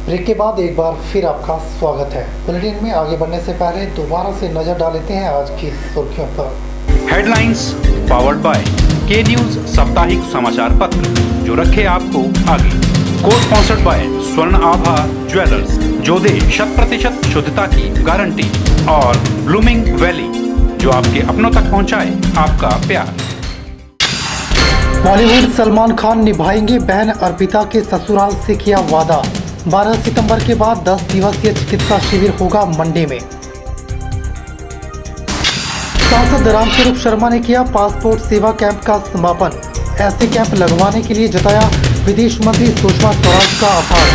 Break के बाद एक बार फिर आपका स्वागत है। बुलेटिन में आगे बढ़ने से पहले दोबारा से नजर डाल लेते हैं आज की सुर्खियों पर। हेडलाइंस पावर्ड बाय के न्यूज साप्ताहिक समाचार पत्र, जो रखे आपको आगे। कोड स्पॉन्सर्ड बाय स्वर्ण आभा ज्वेलर्स, जो दे 100% शुद्धता की गारंटी, और ब्लूमिंग वैली, जो आपके अपनों तक पहुंचाए आपका प्यार। बॉलीवुड सलमान खान निभाएंगे बहन अर्पिता के ससुराल से किया वादा। 12 सितंबर के बाद 10 दिवसीय चिकित्सा शिविर होगा मंडी में। सांसद रामस्वरूप शर्मा ने किया पासपोर्ट सेवा कैंप का समापन। ऐसे कैंप लगवाने के लिए जताया विदेश मंत्री सुषमा स्वराज का आभार।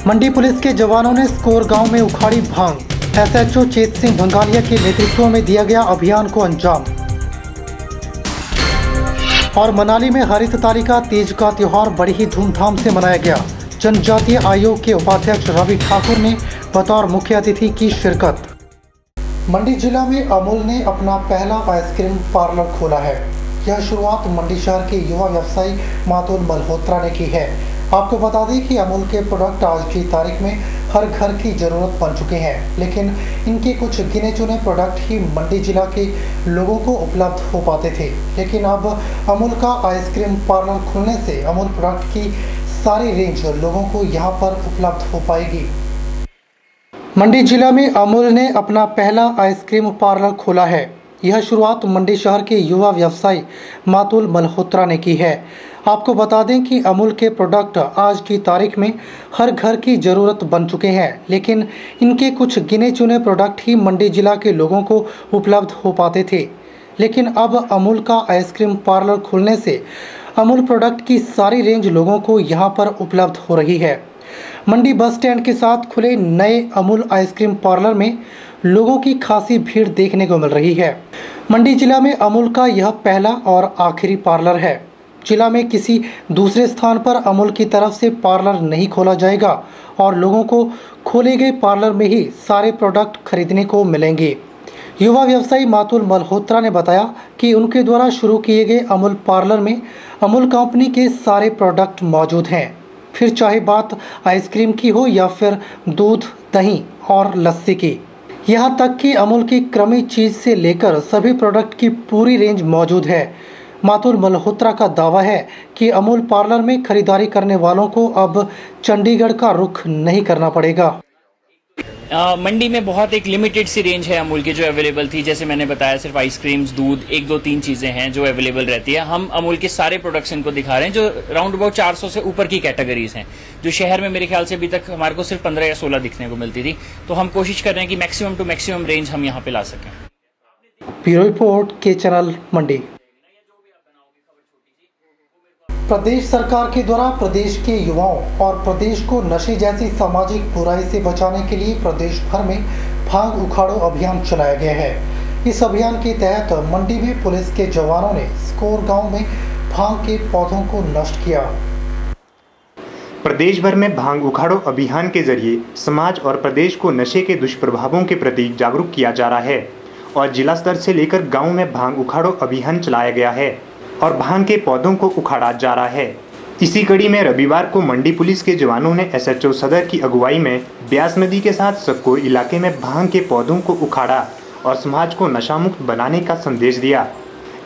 मंडी पुलिस के जवानों ने स्कोर गांव में उखाड़ी भांग। एसएचओ चेत सिंह भंगालिया के नेतृत्व में दिया गया अभियान को अंजाम। और मनाली में हरित तालिका तीज का त्योहार बड़ी ही धूमधाम से मनाया गया। जनजातीय आयोग के उपाध्यक्ष रवि ठाकुर ने बतौर मुख्य अतिथि की शिरकत। मंडी जिला में अमूल ने अपना पहला आइसक्रीम पार्लर खोला है। यह शुरुआत मंडी शहर के युवा व्यवसायी मातुल मल्होत्रा ने की है। आपको बता दें कि अमूल के प्रोडक्ट आज की तारीख में हर घर की जरूरत बन चुके हैं, लेकिन इनके कुछ गिने चुने प्रोडक्ट ही मंडी जिला के लोगों को उपलब्ध हो पाते थे। लेकिन अब अमूल का आइसक्रीम पार्लर खुलने से अमूल प्रोडक्ट की सारी रेंज लोगों को यहां पर उपलब्ध हो पाएगी। मंडी जिला में अमूल ने अपना पहला आइसक्रीम पार्लर खोला है। यह शुरुआत मंडी शहर के युवा व्यवसायी मातुल मल्होत्रा ने की है। आपको बता दें कि अमूल के प्रोडक्ट आज की तारीख में हर घर की ज़रूरत बन चुके हैं, लेकिन इनके कुछ गिने चुने प्रोडक्ट ही मंडी जिला के लोगों को उपलब्ध हो पाते थे। लेकिन अब अमूल का आइसक्रीम पार्लर खुलने से अमूल प्रोडक्ट की सारी रेंज लोगों को यहां पर उपलब्ध हो रही है। मंडी बस स्टैंड के साथ खुले नए अमूल आइसक्रीम पार्लर में लोगों की खासी भीड़ देखने को मिल रही है। मंडी जिला में अमूल का यह पहला और आखिरी पार्लर है। जिला में किसी दूसरे स्थान पर अमूल की तरफ से पार्लर नहीं खोला जाएगा और लोगों को खोले गए पार्लर में ही सारे प्रोडक्ट खरीदने को मिलेंगे। युवा व्यवसायी मातुल मल्होत्रा ने बताया कि उनके द्वारा शुरू किए गए अमूल पार्लर में अमूल कंपनी के सारे प्रोडक्ट मौजूद हैं। फिर चाहे बात आइसक्रीम की हो या फिर दूध, दही और लस्सी की, यहाँ तक कि अमूल की क्रमी चीज़ से लेकर सभी प्रोडक्ट की पूरी रेंज मौजूद है। मातुल मल्होत्रा का दावा है कि अमूल पार्लर में खरीदारी करने वालों को अब चंडीगढ़ का रुख नहीं करना पड़ेगा। मंडी में बहुत एक लिमिटेड सी रेंज है अमूल की जो अवेलेबल थी। जैसे मैंने बताया, सिर्फ आइसक्रीम्स, दूध, 1 2 3 चीजें हैं जो अवेलेबल रहती है। हम अमूल के सारे प्रोडक्ट्स इनको दिखा रहे हैं जो राउंड अबाउट 400 से ऊपर की कैटेगरीज हैं, जो शहर में मेरे ख्याल से अभी तक हमारे को सिर्फ 15 या 16 दिखने को मिलती थी। तो हम कोशिश कर रहे हैं कि मैक्सिमम टू मैक्सिमम रेंज हम यहाँ पे ला सकें। ब्यूरो रिपोर्ट के चैनल मंडी। प्रदेश सरकार के द्वारा प्रदेश के युवाओं और प्रदेश को नशे जैसी सामाजिक बुराई से बचाने के लिए प्रदेश भर में भांग उखाड़ो अभियान चलाया गया है। इस अभियान के तहत मंडी में पुलिस के जवानों ने स्कोर गांव में भांग के पौधों को नष्ट किया। प्रदेश भर में भांग उखाड़ो अभियान के जरिए समाज और प्रदेश को नशे के दुष्प्रभावों के प्रति जागरूक किया जा रहा है और जिला स्तर से लेकर गाँव में भांग उखाड़ो अभियान चलाया गया है और भांग के पौधों को उखाड़ा जा रहा है। इसी कड़ी में रविवार को मंडी पुलिस के जवानों ने एसएचओ सदर की अगुवाई में ब्यास नदी के साथ सक्कोर इलाके में भांग के पौधों को उखाड़ा और समाज को नशामुक्त बनाने का संदेश दिया।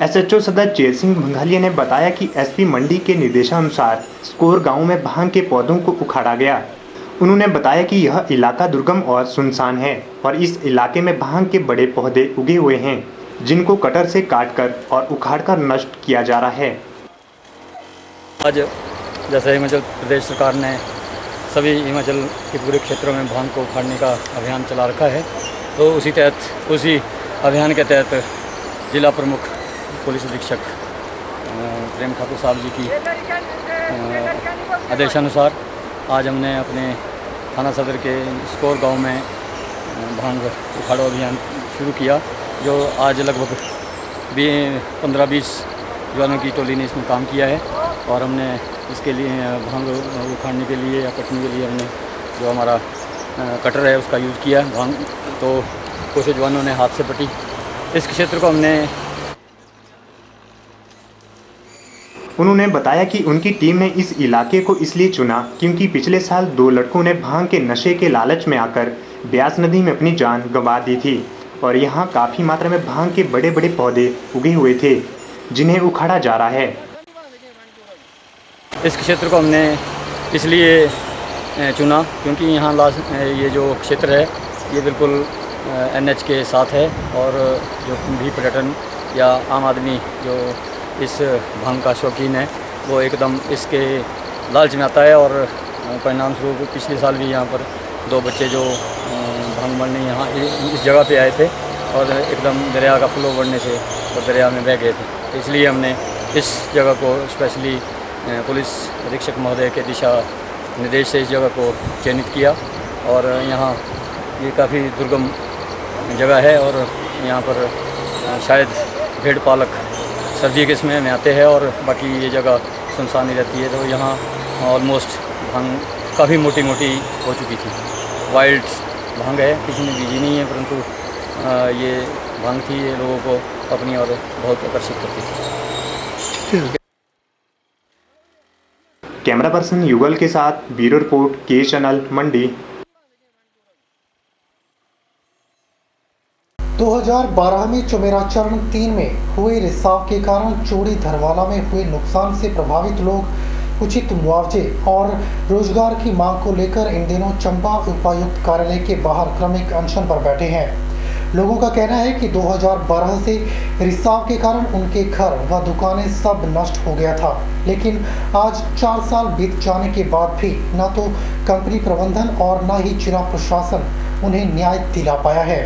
एसएचओ सदर चेत सिंह भंगालिया ने बताया कि एसपी मंडी के निर्देशानुसार स्कोर गाँव में भांग के पौधों को उखाड़ा गया। उन्होंने बताया कि यह इलाका दुर्गम और सुनसान है और इस इलाके में भांग के बड़े पौधे उगे हुए हैं, जिनको कटर से काटकर और उखाड़कर नष्ट किया जा रहा है। आज जैसे हिमाचल प्रदेश सरकार ने सभी हिमाचल के पूरे क्षेत्रों में भांग को उखाड़ने का अभियान चला रखा है, तो उसी अभियान के तहत जिला प्रमुख पुलिस अधीक्षक प्रेम ठाकुर साहब जी की आदेशानुसार आज हमने अपने थाना सदर के स्कोर गांव में भांग उखाड़ो अभियान शुरू किया, जो आज लगभग 15-20 जवानों की टोली ने इसमें काम किया है। और हमने इसके लिए भांग उखाड़ने के लिए या कटने के लिए हमने जो हमारा कटर है उसका यूज़ किया भांग, तो कुछ जवानों ने हाथ से पटी। इस क्षेत्र को हमने उन्होंने बताया कि उनकी टीम ने इस इलाके को इसलिए चुना क्योंकि पिछले साल 2 लड़कों ने भांग के नशे के लालच में आकर ब्यास नदी में अपनी जान गंवा दी थी और यहाँ काफ़ी मात्रा में भांग के बड़े बड़े पौधे उगे हुए थे जिन्हें उखाड़ा जा रहा है। इस क्षेत्र को हमने इसलिए चुना क्योंकि यहाँ ये जो क्षेत्र है ये बिल्कुल NH के साथ है और जो भी पर्यटन या आम आदमी जो इस भांग का शौकीन है वो एकदम इसके लालच में आता है और परिणाम स्वरूप पिछले साल भी यहाँ पर 2 बच्चे जो भांग बढ़ने यहाँ इस जगह पे आए थे और एकदम दरिया का फ्लो बढ़ने से वो दरिया में बह गए थे। इसलिए हमने इस जगह को स्पेशली पुलिस अधीक्षक महोदय के दिशा निर्देश से इस जगह को चयनित किया और यहाँ ये काफ़ी दुर्गम जगह है और यहाँ पर शायद भेड़ पालक सर्दी के समय में आते हैं और बाकी ये जगह सुनसान ही रहती है। तो यहाँ ऑलमोस्ट भांग काफ़ी मोटी मोटी हो चुकी थी। वाइल्ड भांग है, किसी ने बीजी नहीं है, परंतु ये भांग थी, ये लोगों को अपनी ओर बहुत आकर्षित करती थी। कैमरा पर्सन युगल के साथ ब्यूरो रिपोर्ट के चैनल मंडी। 2012 में चुमेरा चरण 3 में हुए रिसाव के कारण चूड़ी धरवाला में हुए नुकसान से प्रभावित लोग उचित मुआवजे और रोजगार की मांग को लेकर इन दिनों चंबा उपायुक्त कार्यालय के बाहर क्रमिक अनशन पर बैठे हैं। लोगों का कहना है कि 2012 से रिसाव के कारण उनके घर व दुकानें सब नष्ट हो गया था, लेकिन आज 4 साल बीत जाने के बाद भी न तो कंपनी प्रबंधन और न ही जिला प्रशासन उन्हें न्याय दिला पाया है।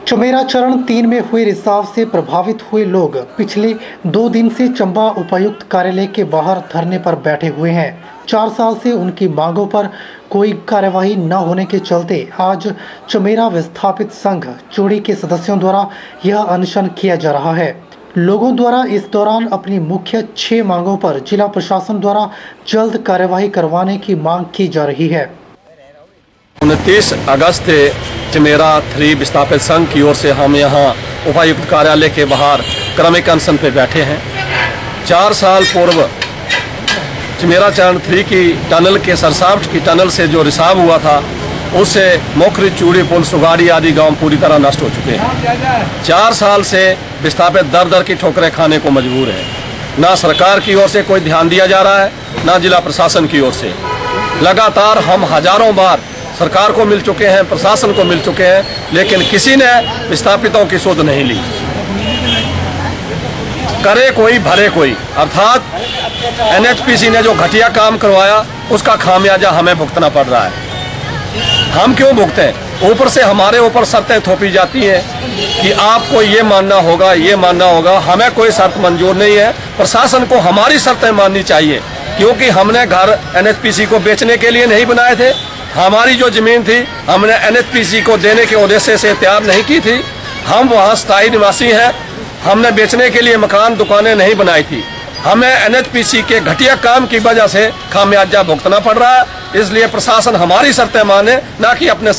चुमेरा चरण 3 में हुए रिसाव से प्रभावित हुए लोग पिछले 2 दिन से चंबा उपायुक्त कार्यालय के बाहर धरने पर बैठे हुए हैं। 4 साल से उनकी मांगों पर कोई कार्यवाही न होने के चलते आज चुमेरा विस्थापित संघ चूड़ी के सदस्यों द्वारा यह अनशन किया जा रहा है। लोगों द्वारा इस दौरान अपनी मुख्य 6 मांगों पर जिला प्रशासन द्वारा जल्द कार्यवाही करवाने की मांग की जा रही है। 29 अगस्त चमेरा 3 विस्थापित संघ की ओर से हम यहाँ उपायुक्त कार्यालय के बाहर क्रमिक अनशन पे बैठे हैं। 4 साल पूर्व चमेरा चरण 3 की टनल के सरसावट की टनल से जो रिसाव हुआ था उससे मोखरी, चूड़ी, पुल, सुगाड़ी आदि गांव पूरी तरह नष्ट हो चुके हैं। 4 साल से विस्थापित दर दर की ठोकरें खाने को मजबूर है। ना सरकार की ओर से कोई ध्यान दिया जा रहा है, ना जिला प्रशासन की ओर से। लगातार हम हजारों बार सरकार को मिल चुके हैं, प्रशासन को मिल चुके हैं, लेकिन किसी ने विस्थापितों की सुध नहीं ली। करे कोई भरे कोई, अर्थात NHPC ने जो घटिया काम करवाया उसका खामियाजा हमें भुगतना पड़ रहा है। हम क्यों भुगतें? ऊपर से हमारे ऊपर शर्तें थोपी जाती हैं कि आपको ये मानना होगा, ये मानना होगा। हमें कोई शर्त मंजूर नहीं है। प्रशासन को हमारी शर्तें माननी चाहिए, क्योंकि हमने घर NHPC को बेचने के लिए नहीं बनाए थे। हमारी जो ज़मीन थी हमने NHPC को देने के उद्देश्य से तैयार नहीं की थी। हम वहाँ स्थायी निवासी हैं। हमने बेचने के लिए मकान, दुकानें नहीं बनाई थी। हमें NHPC के घटिया काम की वजह से खामियाजा भुगतना पड़ रहा है। इसलिए प्रशासन हमारी शर्तें माने, ना कि अपनी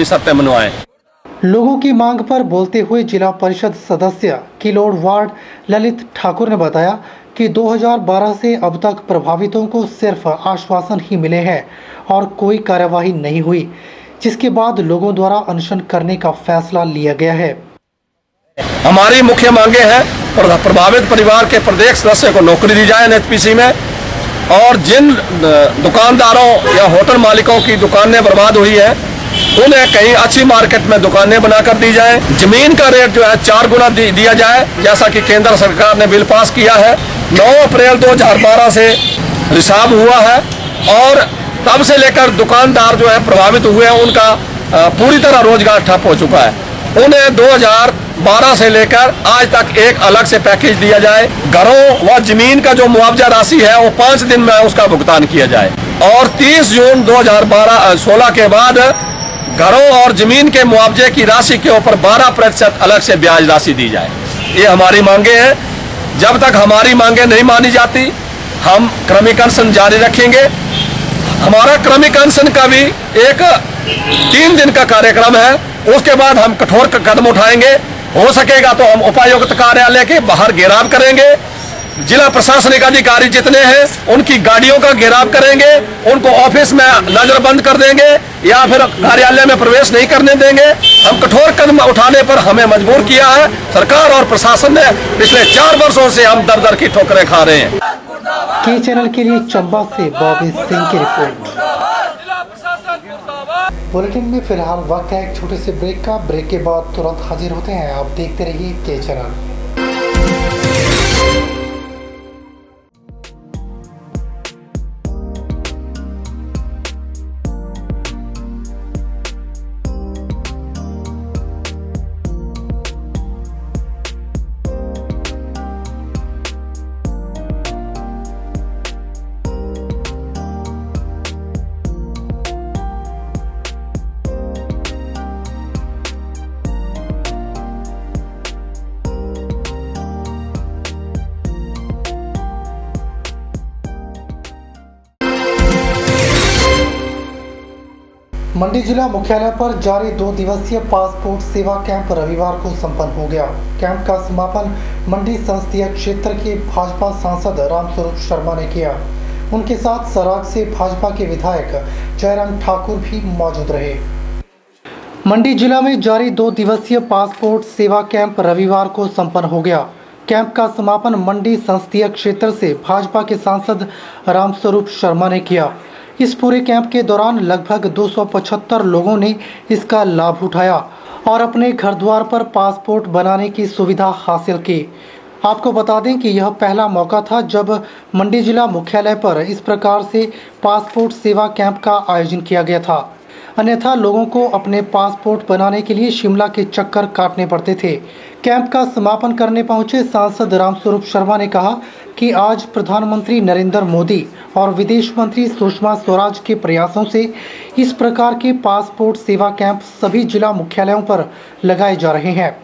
शर्तें मनवाएं। लोगों की मांग पर बोलते हुए जिला परिषद सदस्य किलोड़ वार्ड ललित ठाकुर ने बताया कि 2012 से अब तक प्रभावितों को सिर्फ आश्वासन ही मिले हैं और कोई कार्यवाही नहीं हुई, जिसके बाद लोगों द्वारा अनशन करने का फैसला लिया गया है। हमारी मुख्य मांगे हैं, प्रभावित परिवार के प्रत्येक सदस्य को नौकरी दी जाए NHPC में, और जिन दुकानदारों या होटल मालिकों की दुकानें बर्बाद हुई है उन्हें कहीं अच्छी मार्केट में दुकानें बनाकर दी जाए। जमीन का रेट जो है 4 गुना दिया जाए, जैसा कि केंद्र सरकार ने बिल पास किया है। 9 अप्रैल 2012 से रिसाव हुआ है और तब से लेकर दुकानदार जो है प्रभावित हुए हैं, उनका पूरी तरह रोजगार ठप हो चुका है। उन्हें 2012 से लेकर आज तक एक अलग से पैकेज दिया जाए। घरों व जमीन का जो मुआवजा राशि है वो 5 दिन में उसका भुगतान किया जाए, और 30 जून 2016 के बाद घरों और जमीन के मुआवजे की राशि के ऊपर 12% अलग से ब्याज राशि दी जाए। ये हमारी मांगे हैं। जब तक हमारी मांगे नहीं मानी जाती हम क्रमिक अनशन जारी रखेंगे। हमारा क्रमिक अनशन का भी एक 3 दिन का कार्यक्रम है। उसके बाद हम कठोर कदम उठाएंगे। हो सकेगा तो हम उपायुक्त कार्यालय के बाहर घेराव करेंगे जिला प्रशासनिक अधिकारी जितने हैं उनकी गाड़ियों का घेराव करेंगे, उनको ऑफिस में नजरबंद कर देंगे या फिर कार्यालय में प्रवेश नहीं करने देंगे। हम कठोर कदम उठाने पर हमें मजबूर किया है सरकार और प्रशासन ने। पिछले 4 वर्षों से हम दर दर की ठोकरें खा रहे हैं। के चैनल के लिए चंबा से बॉबी सिंह की रिपोर्ट। बुलेटिन में फिलहाल वक्त है एक छोटे से ब्रेक का। ब्रेक के बाद तुरंत हाजिर होते हैं। आप देखते रहिए के चैनल। मंडी जिला मुख्यालय पर जारी 2 दिवसीय पासपोर्ट सेवा कैंप रविवार को संपन्न हो गया। कैंप का समापन मंडी संसदीय क्षेत्र के भाजपा सांसद रामस्वरूप शर्मा ने किया। उनके साथ सराग से भाजपा के विधायक जयराम ठाकुर भी मौजूद रहे। मंडी जिला में जारी 2 दिवसीय पासपोर्ट सेवा कैंप रविवार को संपन्न हो गया। कैंप का समापन मंडी संसदीय क्षेत्र से भाजपा के सांसद रामस्वरूप शर्मा ने किया। इस पूरे कैंप के दौरान लगभग 275 लोगों ने इसका लाभ उठाया और अपने घर द्वार पर पासपोर्ट बनाने की सुविधा हासिल की। आपको बता दें कि यह पहला मौका था जब मंडी जिला मुख्यालय पर इस प्रकार से पासपोर्ट सेवा कैंप का आयोजन किया गया था। अन्यथा लोगों को अपने पासपोर्ट बनाने के लिए शिमला के चक्कर काटने पड़ते थे। कैंप का समापन करने पहुंचे सांसद रामस्वरूप शर्मा ने कहा कि आज प्रधानमंत्री नरेंद्र मोदी और विदेश मंत्री सुषमा स्वराज के प्रयासों से इस प्रकार के पासपोर्ट सेवा कैंप सभी जिला मुख्यालयों पर लगाए जा रहे हैं।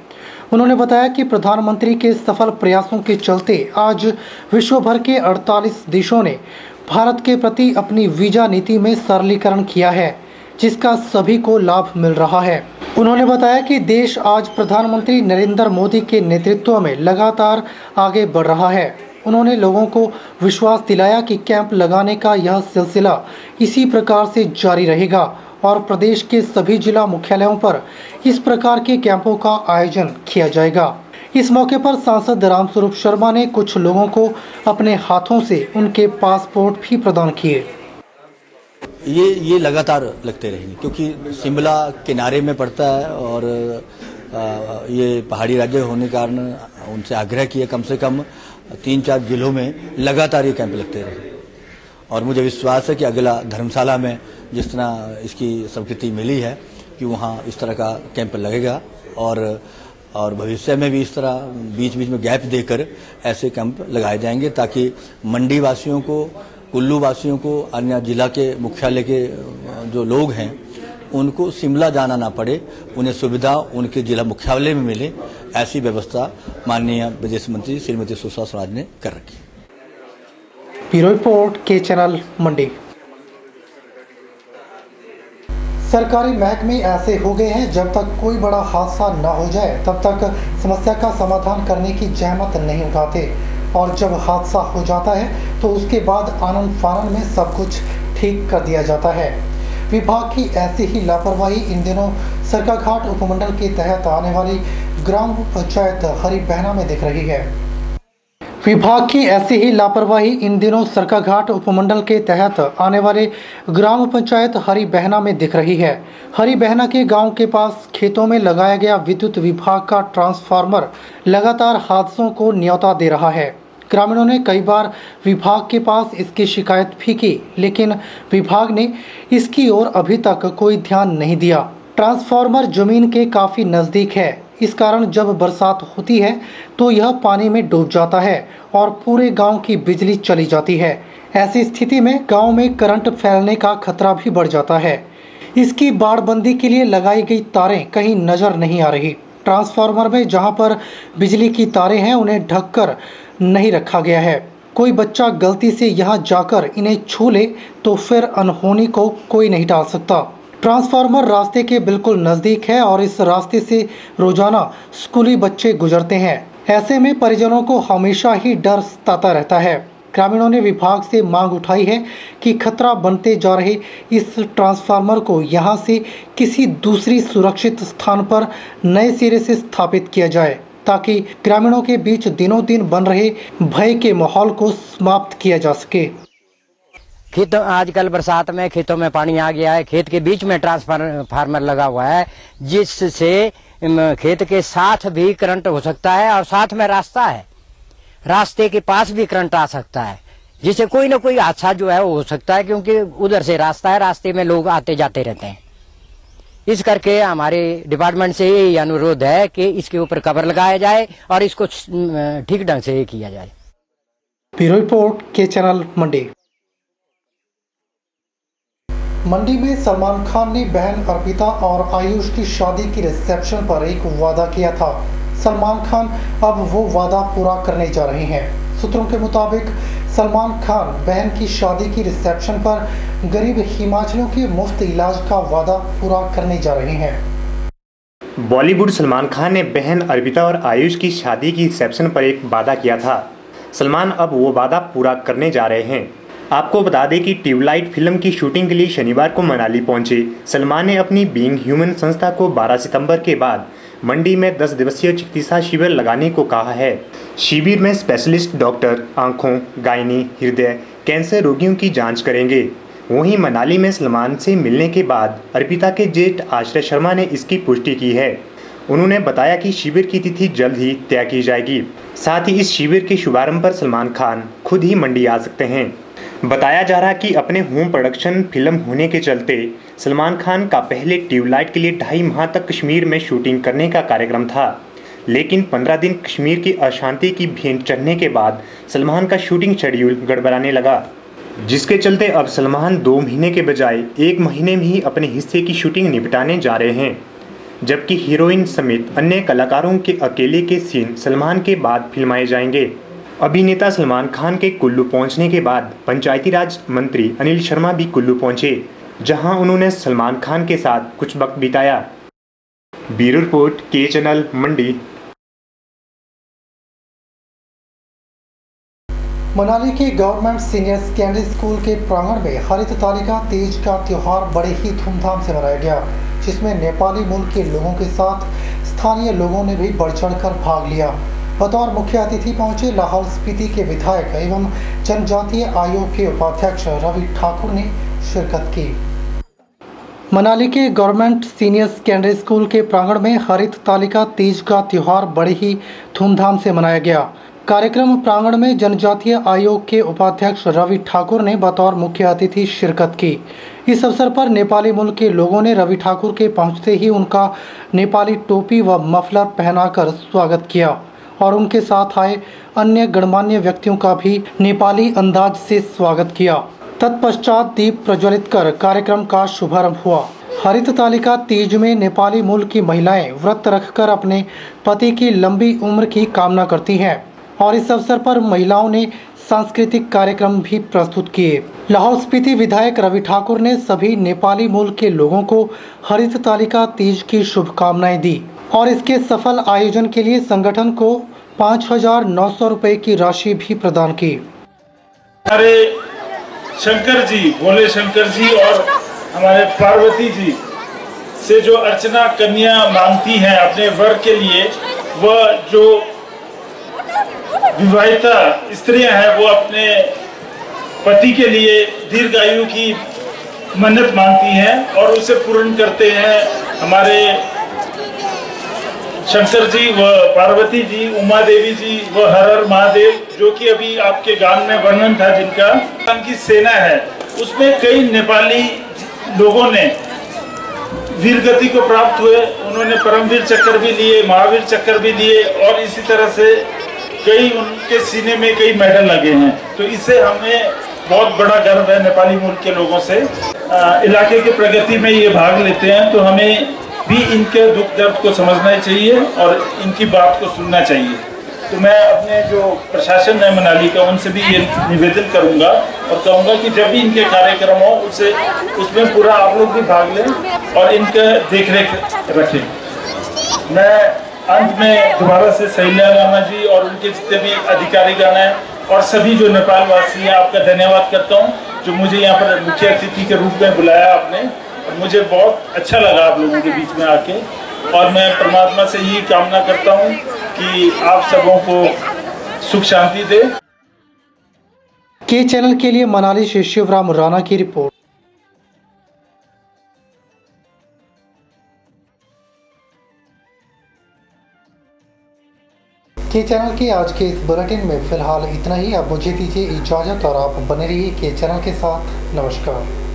उन्होंने बताया कि प्रधानमंत्री के सफल प्रयासों के चलते आज विश्व भर के 48 देशों ने भारत के प्रति अपनी वीजा नीति में सरलीकरण किया है, जिसका सभी को लाभ मिल रहा है। उन्होंने बताया कि देश आज प्रधानमंत्री नरेंद्र मोदी के नेतृत्व में लगातार आगे बढ़ रहा है। उन्होंने लोगों को विश्वास दिलाया कि कैंप लगाने का यह सिलसिला इसी प्रकार से जारी रहेगा और प्रदेश के सभी जिला मुख्यालयों पर इस प्रकार के कैंपों का आयोजन किया जाएगा। इस मौके पर सांसद रामस्वरूप शर्मा ने कुछ लोगों को अपने हाथों से उनके पासपोर्ट भी प्रदान किए। ये लगातार लगते रहेंगे क्योंकि शिमला किनारे में पड़ता है और ये पहाड़ी राज्य होने के कारण उनसे आग्रह किया कम से कम 3-4 जिलों में लगातार ये कैंप लगते रहे। और मुझे विश्वास है कि अगला धर्मशाला में जिस तरह इसकी स्वीकृति मिली है कि वहाँ इस तरह का कैंप लगेगा और भविष्य में भी इस तरह बीच बीच में गैप देकर ऐसे कैंप लगाए जाएंगे ताकि मंडी वासियों को, कुल्लू वासियों को, अन्य जिला के मुख्यालय के जो लोग हैं उनको शिमला जाना ना पड़े, उन्हें सुविधा उनके जिला मुख्यालय में मिले, ऐसी व्यवस्था माननीय विदेश मंत्री श्रीमती सुषमा स्वराज ने कर रखी। ब्यूरो रिपोर्ट के चैनल मंडी। सरकारी महकमे ऐसे हो गए हैं जब तक कोई बड़ा हादसा न हो जाए तब तक समस्या का समाधान करने की जहमत नहीं उठाते और जब हादसा हो जाता है तो उसके बाद आनन फानन में सब कुछ ठीक कर दिया जाता है। विभाग की ऐसी ही लापरवाही इन दिनों सरकाघाट उपमंडल के तहत आने वाली ग्राम पंचायत हरी बहना में दिख रही है। विभाग की ऐसी ही लापरवाही इन दिनों सरकाघाट उपमंडल के तहत आने वाले ग्राम पंचायत हरी बहना में दिख रही है। हरी बहना के गांव के पास खेतों में लगाया गया विद्युत विभाग का ट्रांसफार्मर लगातार हादसों को न्योता दे रहा है। ग्रामीणों ने कई बार विभाग के पास इसकी शिकायत भी की, लेकिन विभाग ने इसकी ओर अभी तक कोई ध्यान नहीं दिया। ट्रांसफार्मर जमीन के काफ़ी नज़दीक है, इस कारण जब बरसात होती है तो यह पानी में डूब जाता है और पूरे गांव की बिजली चली जाती है। ऐसी स्थिति में गांव में करंट फैलने का खतरा भी बढ़ जाता है। इसकी बाड़बंदी के लिए लगाई गई तारें कहीं नज़र नहीं आ रही। ट्रांसफार्मर में जहां पर बिजली की तारें हैं उन्हें ढककर नहीं रखा गया है। कोई बच्चा गलती से यहां जाकर इन्हें छू ले तो फिर अनहोनी को कोई नहीं टाल सकता। ट्रांसफार्मर रास्ते के बिल्कुल नज़दीक है और इस रास्ते से रोजाना स्कूली बच्चे गुजरते हैं। ऐसे में परिजनों को हमेशा ही डर सताता रहता है। ग्रामीणों ने विभाग से मांग उठाई है कि खतरा बनते जा रहे इस ट्रांसफार्मर को यहां से किसी दूसरी सुरक्षित स्थान पर नए सिरे से स्थापित किया जाए, ताकि ग्रामीणों के बीच दिनों दिन बन रहे भय के माहौल को समाप्त किया जा सके। खेतों आजकल बरसात में खेतों में पानी आ गया है, खेत के बीच में ट्रांसफार्मर लगा हुआ है, जिससे खेत के साथ भी करंट हो सकता है और साथ में रास्ता है, रास्ते के पास भी करंट आ सकता है, जिससे कोई ना कोई हादसा जो है वो हो सकता है, क्योंकि उधर से रास्ता है, रास्ते में लोग आते जाते रहते हैं। इस करके हमारे डिपार्टमेंट से यही अनुरोध है कि इसके ऊपर कवर लगाया जाए और इसको ठीक ढंग से किया जाए। ब्यूरो रिपोर्ट के चैनल मंडी। मंडी में सलमान खान ने बहन अर्पिता और आयुष की शादी की रिसेप्शन पर एक वादा किया था। सलमान खान अब वो वादा पूरा करने जा रहे हैं। सूत्रों के मुताबिक सलमान खान बहन की शादी की रिसेप्शन पर गरीब हिमाचलियों के मुफ्त इलाज का वादा पूरा करने जा रहे हैं। बॉलीवुड सलमान खान ने बहन अर्पिता और आयुष की शादी की रिसेप्शन पर एक वादा किया था। सलमान अब वो वादा पूरा करने जा रहे हैं। आपको बता दें कि ट्यूबलाइट फिल्म की शूटिंग के लिए शनिवार को मनाली पहुंचे सलमान ने अपनी बीइंग ह्यूमन संस्था को 12 सितंबर के बाद मंडी में 10 दिवसीय चिकित्सा शिविर लगाने को कहा है। शिविर में स्पेशलिस्ट डॉक्टर आंखों, गायनी, हृदय, कैंसर रोगियों की जांच करेंगे। वहीं मनाली में सलमान से मिलने के बाद अर्पिता के जेठ आश्रय शर्मा ने इसकी पुष्टि की है। उन्होंने बताया कि शिविर की तिथि जल्द ही तय की जाएगी। साथ ही इस शिविर के शुभारंभ पर सलमान खान खुद ही मंडी आ सकते हैं। बताया जा रहा कि अपने होम प्रोडक्शन फिल्म होने के चलते सलमान खान का पहले ट्यूबलाइट के लिए 2.5 माह तक कश्मीर में शूटिंग करने का कार्यक्रम था, लेकिन 15 दिन कश्मीर की अशांति की भेंट चढ़ने के बाद सलमान का शूटिंग शेड्यूल गड़बड़ाने लगा, जिसके चलते अब सलमान 2 महीने के बजाय 1 महीने में ही अपने हिस्से की शूटिंग निपटाने जा रहे हैं। जबकि हीरोइन समेत अन्य कलाकारों के अकेले के सीन सलमान के बाद फिल्माए जाएंगे। अभिनेता सलमान खान के कुल्लू पहुंचने के बाद पंचायती राज मंत्री अनिल शर्मा भी कुल्लू पहुंचे, जहां उन्होंने सलमान खान के साथ कुछ वक्त बिताया। ब्यूरो रिपोर्ट के चैनल मंडी। मनाली के गवर्नमेंट सीनियर सेकेंडरी स्कूल के प्रांगण में हरित तालिका तीज का त्यौहार बड़े ही धूमधाम से मनाया गया, जिसमें नेपाली मूल के लोगों के साथ स्थानीय लोगों ने भी बढ़ चढ़कर भाग लिया। बतौर मुख्य अतिथि पहुंचे लाहौल स्पीति के विधायक एवं जनजातीय आयोग के उपाध्यक्ष रवि ठाकुर ने शिरकत की। मनाली के गवर्नमेंट सीनियर सेकेंडरी स्कूल के प्रांगण में हरित तालिका तीज का त्यौहार बड़े ही धूमधाम से मनाया गया। कार्यक्रम प्रांगण में जनजातीय आयोग के उपाध्यक्ष रवि ठाकुर ने बतौर मुख्य अतिथि शिरकत की। इस अवसर पर नेपाली मूल के लोगों ने रवि ठाकुर के पहुंचते ही उनका नेपाली टोपी व मफलर पहनाकर स्वागत किया और उनके साथ आए अन्य गणमान्य व्यक्तियों का भी नेपाली अंदाज से स्वागत किया। तत्पश्चात दीप प्रज्वलित कर कार्यक्रम का शुभारंभ हुआ। हरित तालिका तीज में नेपाली मूल की महिलाएं व्रत रखकर अपने पति की लंबी उम्र की कामना करती हैं और इस अवसर पर महिलाओं ने सांस्कृतिक कार्यक्रम भी प्रस्तुत किए। लाहौल स्पीति विधायक रवि ठाकुर ने सभी नेपाली मूल के लोगों को हरित तालिका तीज की शुभकामनाएं दी और इसके सफल आयोजन के लिए संगठन को 5,900 रुपए की राशि भी प्रदान की। हमारे शंकर जी, भोले शंकर जी और हमारे पार्वती जी से जो अर्चना कन्या मांगती हैं अपने वर के लिए, वह जो विवाहिता स्त्रियां हैं वो अपने पति के लिए दीर्घायु की मन्नत मांगती हैं और उसे पूर्ण करते हैं हमारे शंकर जी व पार्वती जी, उमा देवी जी व हर हर महादेव, जो कि अभी आपके गान में वर्णन था जिनका की सेना है, उसमें कई नेपाली लोगों ने वीर गति को प्राप्त हुए। उन्होंने परमवीर चक्र भी लिए, महावीर चक्र भी लिए और इसी तरह से कई उनके सीने में कई मेडल लगे हैं। तो इससे हमें बहुत बड़ा गर्व है नेपाली मूल के लोगों से। इलाके की प्रगति में ये भाग लेते हैं तो हमें भी इनके दुख दर्द को समझना चाहिए और इनकी बात को सुनना चाहिए। तो मैं अपने जो प्रशासन है मनाली का, उनसे भी ये निवेदन करूंगा और कहूंगा कि जब भी इनके कार्यक्रम हो उसमें पूरा आप लोग भी भाग लें और इनका देखरेख रखें। मैं अंत में दोबारा से सैल्या लामा जी और उनके जितने भी अधिकारीगण हैं और सभी जो नेपाल वासी हैं, आपका धन्यवाद करता हूं जो मुझे यहाँ पर मुख्य अतिथि के रूप में बुलाया आपने। और मुझे बहुत अच्छा लगा आप लोगों के बीच में आके, और मैं परमात्मा से यही कामना करता हूँ कि आप सबों को सुख शांति दे। के चैनल के लिए मनाली से शिवराम राणा की रिपोर्ट। के चैनल के आज के इस बुलेटिन में फिलहाल इतना ही। अब मुझे दीजिए इजाजत और आप बने रहिए के चैनल के साथ। नमस्कार।